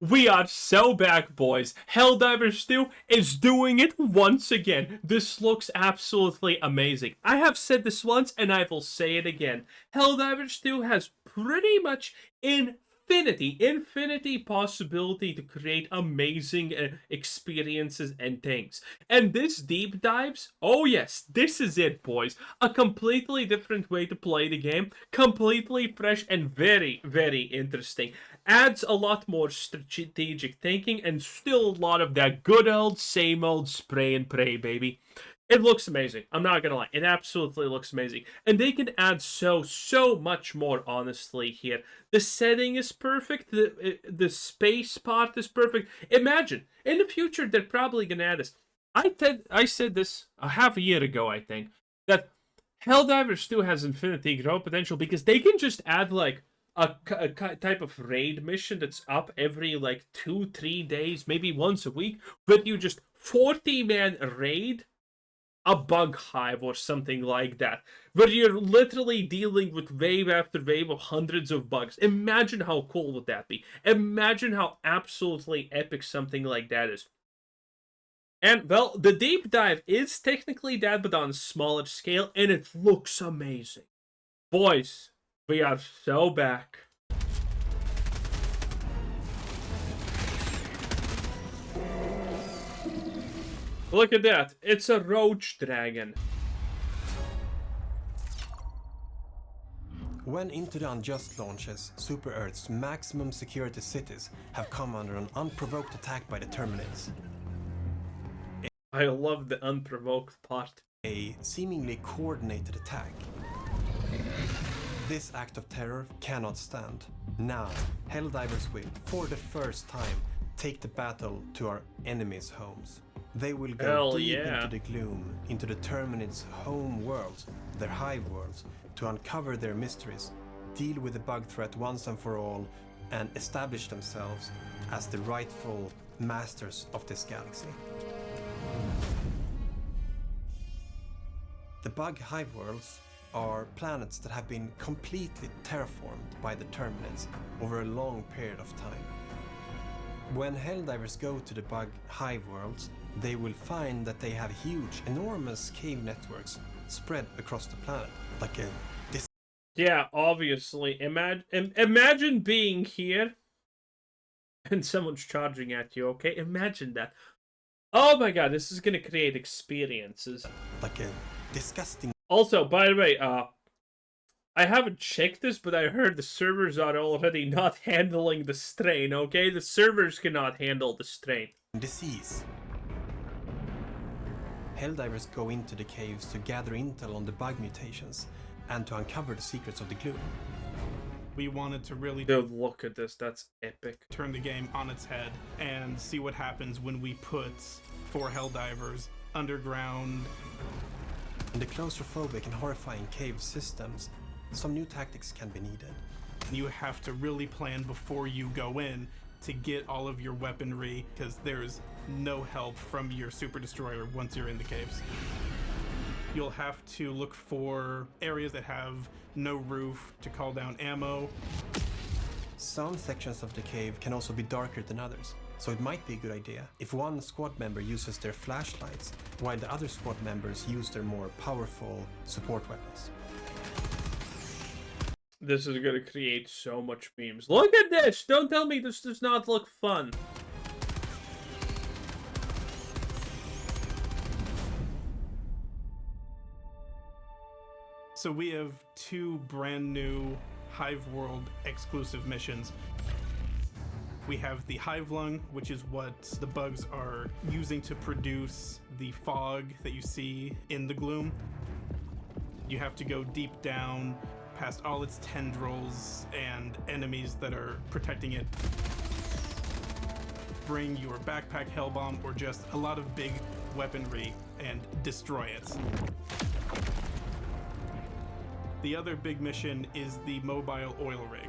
We are so back, boys. Helldivers 2 is doing it once again. This looks absolutely amazing. I have said this once, and I will say it again. Helldivers 2 has pretty much infinity possibility to create amazing experiences and things. And this deep dives, oh yes, this is it, boys. A completely different way to play the game, completely fresh and very interesting. Adds a lot more strategic thinking and still a lot of that good old same old spray and pray, baby. It looks amazing. I'm not gonna lie. It absolutely looks amazing. And they can add so much more, honestly, here. The setting is perfect. The space part is perfect. Imagine, in the future, they're probably gonna add this. I said this a half a year ago, I think, that Helldivers 2 has infinity growth potential because they can just add, like, a type of raid mission that's up every, like, 2-3 days, maybe once a week, but you just 40-man raid a bug hive or something like that, where you're literally dealing with wave after wave of hundreds of bugs. Imagine how cool would that be. Imagine how absolutely epic something like that is. And, well, the deep dive is technically that, but on a smaller scale, and it looks amazing. Boys, we are so back. Look at that. It's a roach dragon. When Into the Unjust launches, Super Earth's maximum security cities have come under an unprovoked attack by the Terminids. I love the unprovoked part. A seemingly coordinated attack. This act of terror cannot stand. Now, Helldivers will, for the first time, take the battle to our enemies' homes. They will go deep into the gloom, into the Terminids' home worlds, their hive worlds, to uncover their mysteries, deal with the bug threat once and for all, and establish themselves as the rightful masters of this galaxy. The bug hive worlds are planets that have been completely terraformed by the Terminids over a long period of time. When Helldivers go to the bug hive worlds, they will find that they have huge, enormous cave networks spread across the planet, like a... Yeah, obviously. Imagine being here and someone's charging at you, okay? Imagine that. Oh my god, this is gonna create experiences. Like a disgusting... Also, by the way, I haven't checked this, but I heard the servers are already not handling the strain, okay? The servers cannot handle the strain. Disease. Helldivers go into the caves to gather intel on the bug mutations and to uncover the secrets of the gloom. We wanted to really look at this, that's epic. Turn the game on its head and see what happens when we put 4 Helldivers underground. In the claustrophobic and horrifying cave systems, some new tactics can be needed. You have to really plan before you go in to get all of your weaponry, because there's no help from your super destroyer once you're in the caves. You'll have to look for areas that have no roof to call down ammo. Some sections of the cave can also be darker than others, so it might be a good idea if one squad member uses their flashlights, while the other squad members use their more powerful support weapons. This is gonna create so much memes. Look at this! Don't tell me this does not look fun. So we have 2 brand new Hive World exclusive missions. We have the Hive Lung, which is what the bugs are using to produce the fog that you see in the gloom. You have to go deep down past all its tendrils and enemies that are protecting it. Bring your backpack hellbomb or just a lot of big weaponry and destroy it. The other big mission is the mobile oil rig.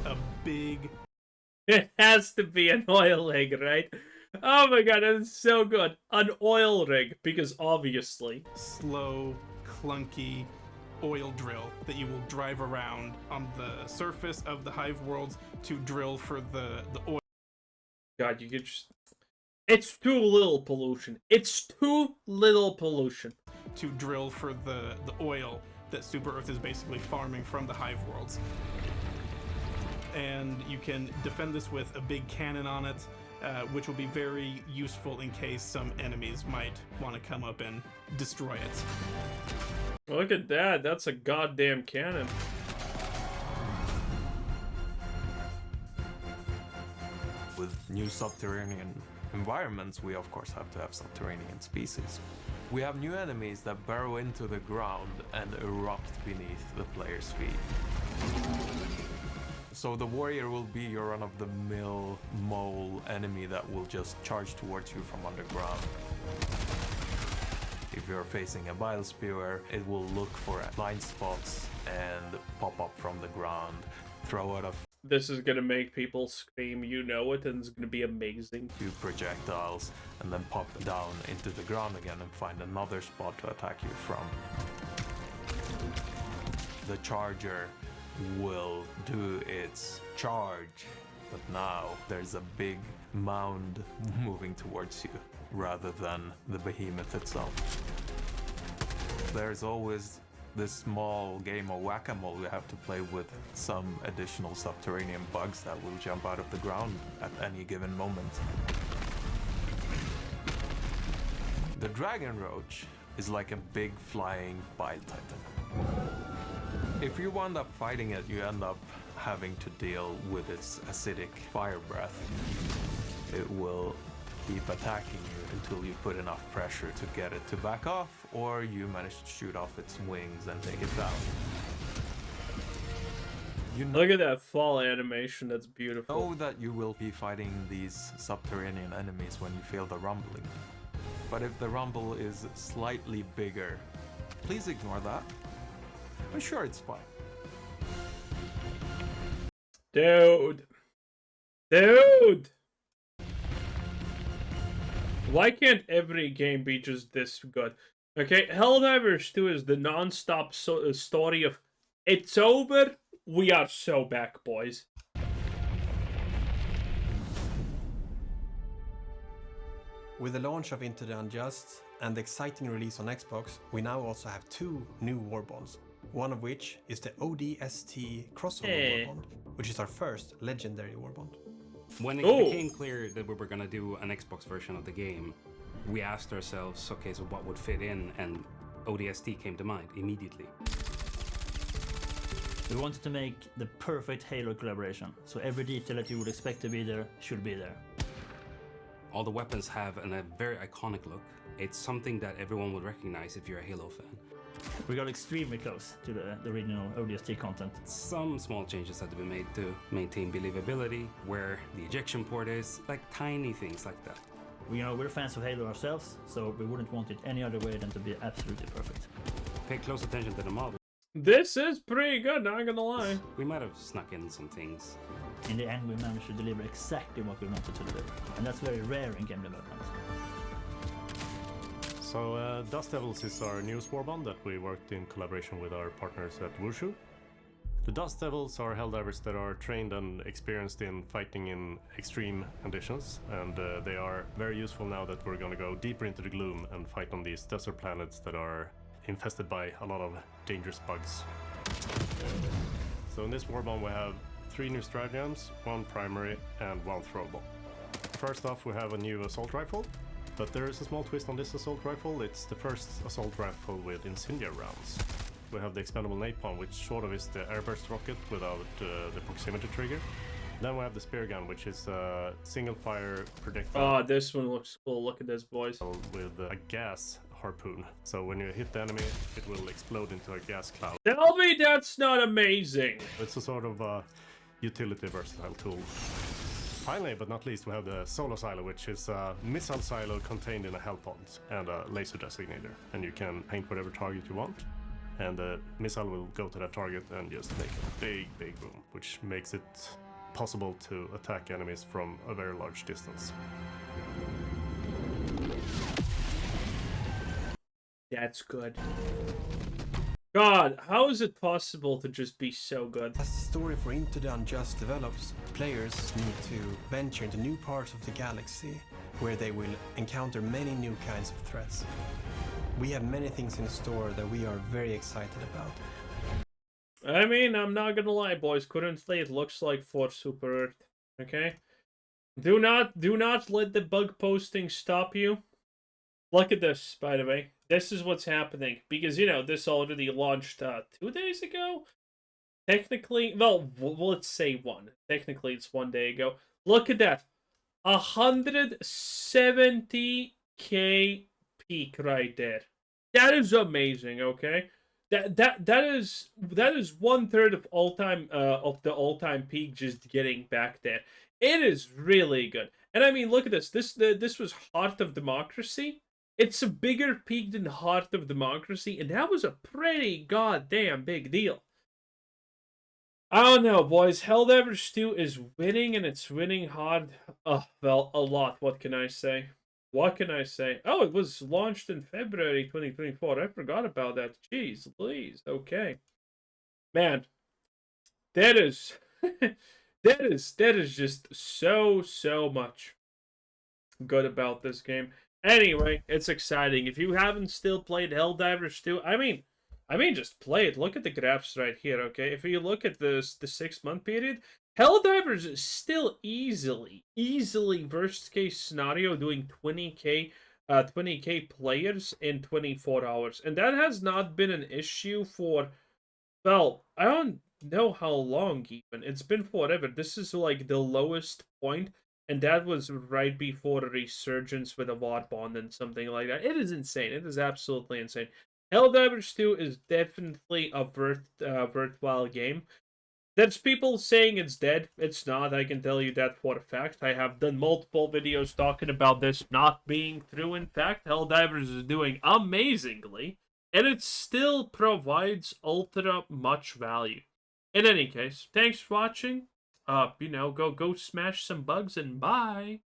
A big... It has to be an oil rig, right? Oh my god, that is so good. An oil rig, because obviously. Slow, clunky, oil drill that you will drive around on the surface of the hive worlds to drill for the oil. God, you could just... It's too little pollution. It's too little pollution. To drill for the oil that Super Earth is basically farming from the hive worlds. And you can defend this with a big cannon on it, which will be very useful in case some enemies might want to come up and destroy it. Look at that. That's a goddamn cannon. With new subterranean environments, we of course have to have subterranean species. We have new enemies that burrow into the ground and erupt beneath the player's feet. So the warrior will be your run-of-the-mill mole enemy that will just charge towards you from underground. If you're facing a bile spewer, it will look for blind spots and pop up from the ground, throw out a This is gonna make people scream, you know it, and it's gonna be amazing. few projectiles and then pop down into the ground again and find another spot to attack you from. The charger will do its charge, but now there's a big mound moving towards you rather than the behemoth itself. There's always this small game of whack-a-mole you have to play with some additional subterranean bugs that will jump out of the ground at any given moment. The dragon roach is like a big flying bile titan. If you wind up fighting it, you end up having to deal with its acidic fire breath. It will keep attacking you until you put enough pressure to get it to back off, or you manage to shoot off its wings and take it down. You Look at that fall animation, that's beautiful. know that you will be fighting these subterranean enemies when you feel the rumbling. But if the rumble is slightly bigger, please ignore that. I'm sure it's fine. Dude! Dude! Why can't every game be just this good? Okay, Helldivers 2 is the non-stop story of it's over, we are so back, boys. With the launch of Into the Unjust and the exciting release on Xbox, we now also have two new warbonds. One of which is the ODST crossover warbond, which is our first legendary warbond. When it became clear that we were going to do an Xbox version of the game, we asked ourselves, okay, so what would fit in? And ODST came to mind immediately. We wanted to make the perfect Halo collaboration, so every detail that you would expect to be there should be there. All the weapons have a very iconic look. It's something that everyone would recognize if you're a Halo fan. We got extremely close to the original ODST content. Some small changes had to be made to maintain believability, where the ejection port is, like tiny things like that. We're fans of Halo ourselves, so we wouldn't want it any other way than to be absolutely perfect. Pay close attention to the model. This is pretty good, not gonna lie. We might have snuck in some things. In the end, we managed to deliver exactly what we wanted to deliver, and that's very rare in game development. So Dust Devils is our newest warbond that we worked in collaboration with our partners at Wushu. The Dust Devils are Helldivers that are trained and experienced in fighting in extreme conditions, and they are very useful now that we're going to go deeper into the gloom and fight on these desert planets that are infested by a lot of dangerous bugs. So in this warbond we have 3 new stratagems, 1 primary and 1 throwable. First off, we have a new assault rifle. But there is a small twist on this assault rifle. It's the first assault rifle with incendiary rounds. We have the expendable napalm, which sort of is the airburst rocket without the proximity trigger. Then we have the spear gun, which is a single fire projectile. Oh, this one looks cool. Look at this, boys. With a gas harpoon. So when you hit the enemy, it will explode into a gas cloud. Tell me that's not amazing. It's a sort of utility versatile tool. Finally, but not least, we have the solo silo, which is a missile silo contained in a hell pod and a laser designator. And you can paint whatever target you want, and the missile will go to that target and just make a big boom, which makes it possible to attack enemies from a very large distance. That's good. God, how is it possible to just be so good? As the story for Into the Unjust develops, players need to venture into new parts of the galaxy, where they will encounter many new kinds of threats. We have many things in store that we are very excited about. I mean, I'm not gonna lie, boys. Currently, it looks like for Super Earth. Okay? Do not let the bug posting stop you. Look at this, by the way. This is what's happening. Because, you know, this already launched 2 days ago? Technically, well, let's say 1. Technically, it's 1 day ago. Look at that. 170k peak right there. That is amazing, okay? That is 1/3 of the all-time peak just getting back there. It is really good. And I mean, look at this. This was Heart of Democracy. It's a bigger peak than Heart of Democracy, and that was a pretty goddamn big deal. I don't know, boys. Helldivers 2 is winning, and it's winning hard. Well, a lot. What can I say? What can I say? Oh, it was launched in February 2024. I forgot about that. Jeez, please. Okay. Man, that is that is just so much good about this game. Anyway, it's exciting. If you haven't still played Helldivers 2, I mean, just play it. Look at the graphs right here, okay? If you look at the 6-month period, Helldivers is still easily worst case scenario doing 20k players in 24 hours. And that has not been an issue for, well, I don't know how long even. It's been forever. This is like the lowest point, and that was right before a resurgence with a VOD bond and something like that. It is insane. It is absolutely insane. Helldivers 2 is definitely a worthwhile game. There's people saying it's dead. It's not. I can tell you that for a fact. I have done multiple videos talking about this not being true. In fact, Helldivers is doing amazingly, and it still provides ultra much value. In any case, thanks for watching. You know, go smash some bugs and bye.